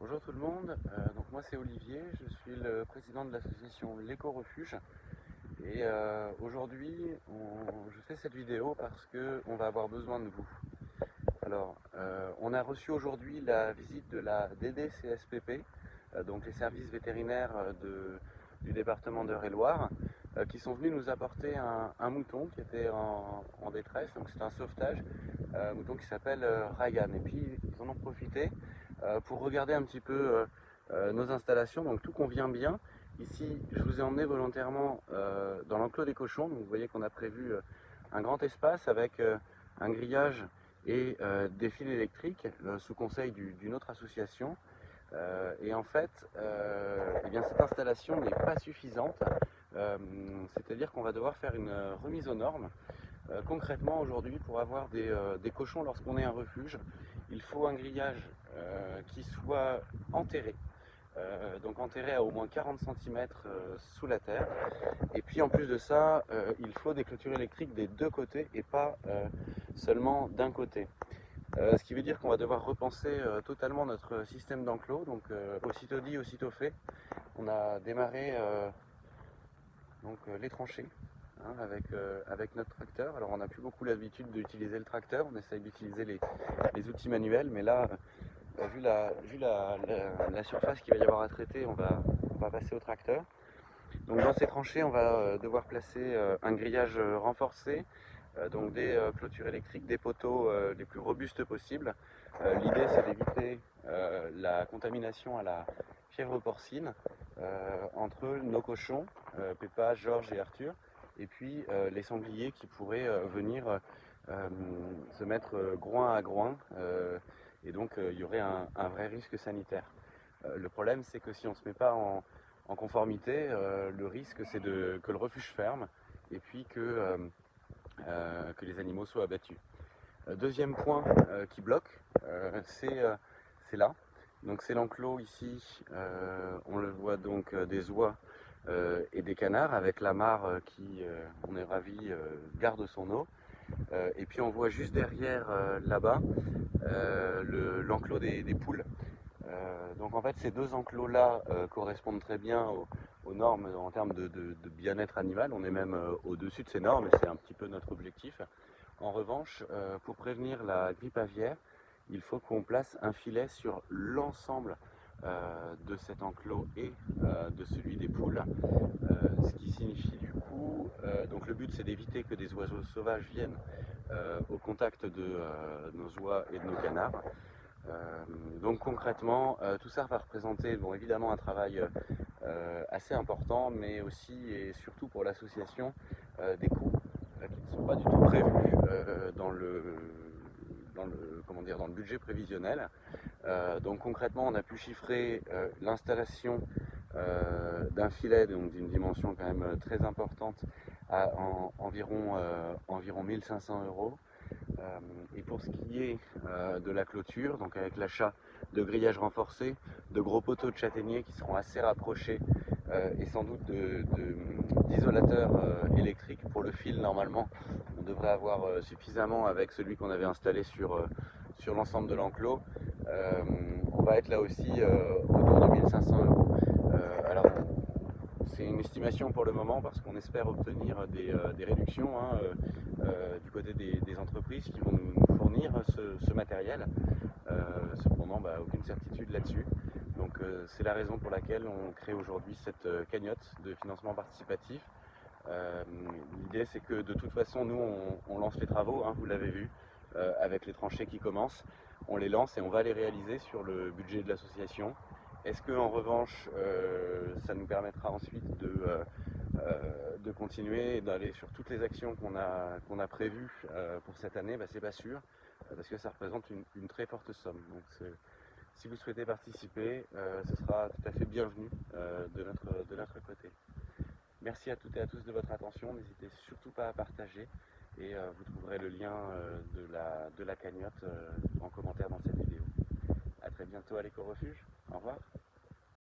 Bonjour tout le monde, donc moi c'est Olivier, je suis le président de l'association l'Éco-Refuge et aujourd'hui je fais cette vidéo parce qu'on va avoir besoin de vous. Alors on a reçu aujourd'hui la visite de la DDCSPP, donc les services vétérinaires du département d'Eure-et-Loir, qui sont venus nous apporter un mouton qui était en détresse, donc c'est un sauvetage, un mouton qui s'appelle Ryan. Et puis ils en ont profité pour regarder un petit peu nos installations, donc tout convient bien. Ici, je vous ai emmené volontairement dans l'enclos des cochons, donc vous voyez qu'on a prévu un grand espace avec un grillage et des fils électriques sous conseil d'une autre association. Et en fait, eh bien, cette installation n'est pas suffisante, c'est-à-dire qu'on va devoir faire une remise aux normes. Concrètement, aujourd'hui, pour avoir des cochons lorsqu'on est un refuge, il faut un grillage qui soit enterré, donc enterré à au moins 40 cm sous la terre. Et puis en plus de ça, il faut des clôtures électriques des deux côtés et pas seulement d'un côté. Ce qui veut dire qu'on va devoir repenser totalement notre système d'enclos. Donc aussitôt dit, aussitôt fait. On a démarré les tranchées avec notre tracteur. Alors on n'a plus beaucoup l'habitude d'utiliser le tracteur, on essaye d'utiliser les outils manuels, mais là, vu la surface qu'il va y avoir à traiter, on va passer au tracteur. Donc dans ces tranchées, on va devoir placer un grillage renforcé, donc des clôtures électriques, des poteaux les plus robustes possibles. L'idée c'est d'éviter la contamination à la fièvre porcine entre nos cochons, Peppa, Georges et Arthur, et puis les sangliers qui pourraient venir se mettre groin à groin, et donc il y aurait un vrai risque sanitaire. Le problème c'est que si on ne se met pas en conformité, le risque c'est que le refuge ferme et puis que les animaux soient abattus. Deuxième point qui bloque, c'est là. Donc c'est l'enclos ici, on le voit donc des oies et des canards avec la mare qui, on est ravi, garde son eau. Et puis on voit juste derrière là-bas l'enclos des poules. Donc en fait ces deux enclos-là correspondent très bien aux normes en termes de bien-être animal. On est même au-dessus de ces normes et c'est un petit peu notre objectif. En revanche, pour prévenir la grippe aviaire, il faut qu'on place un filet sur l'ensemble de cet enclos et de celui des poules. Ce qui signifie du coup, donc le but c'est d'éviter que des oiseaux sauvages viennent au contact de nos oies et de nos canards. Donc concrètement, tout ça va représenter bon, évidemment un travail assez important, mais aussi et surtout pour l'association des coûts qui ne sont pas du tout prévus dans le budget prévisionnel. Donc concrètement, on a pu chiffrer l'installation d'un filet d'une dimension quand même très importante à environ 1500 €. Et pour ce qui est de la clôture, donc avec l'achat de grillages renforcés, de gros poteaux de châtaignier qui seront assez rapprochés et sans doute d'isolateurs électriques pour le fil, normalement on devrait avoir suffisamment avec celui qu'on avait installé sur l'ensemble de l'enclos. On va être là aussi autour de 1500 €. Alors c'est une estimation pour le moment parce qu'on espère obtenir des réductions du côté des entreprises qui vont nous fournir ce matériel. Cependant, aucune certitude là-dessus. Donc c'est la raison pour laquelle on crée aujourd'hui cette cagnotte de financement participatif. L'idée c'est que de toute façon nous on lance les travaux, vous l'avez vu, avec les tranchées qui commencent. On les lance et on va les réaliser sur le budget de l'association. Est-ce que en revanche ça nous permettra ensuite de continuer et d'aller sur toutes les actions qu'on a prévues pour cette année? C'est pas sûr, parce que ça représente une très forte somme. Donc si vous souhaitez participer, ce sera tout à fait bienvenu de notre côté. Merci à toutes et à tous de votre attention, n'hésitez surtout pas à partager et vous trouverez le lien de la cagnotte en commentaire dans cette vidéo. A très bientôt à l'Éco-Refuge, au revoir.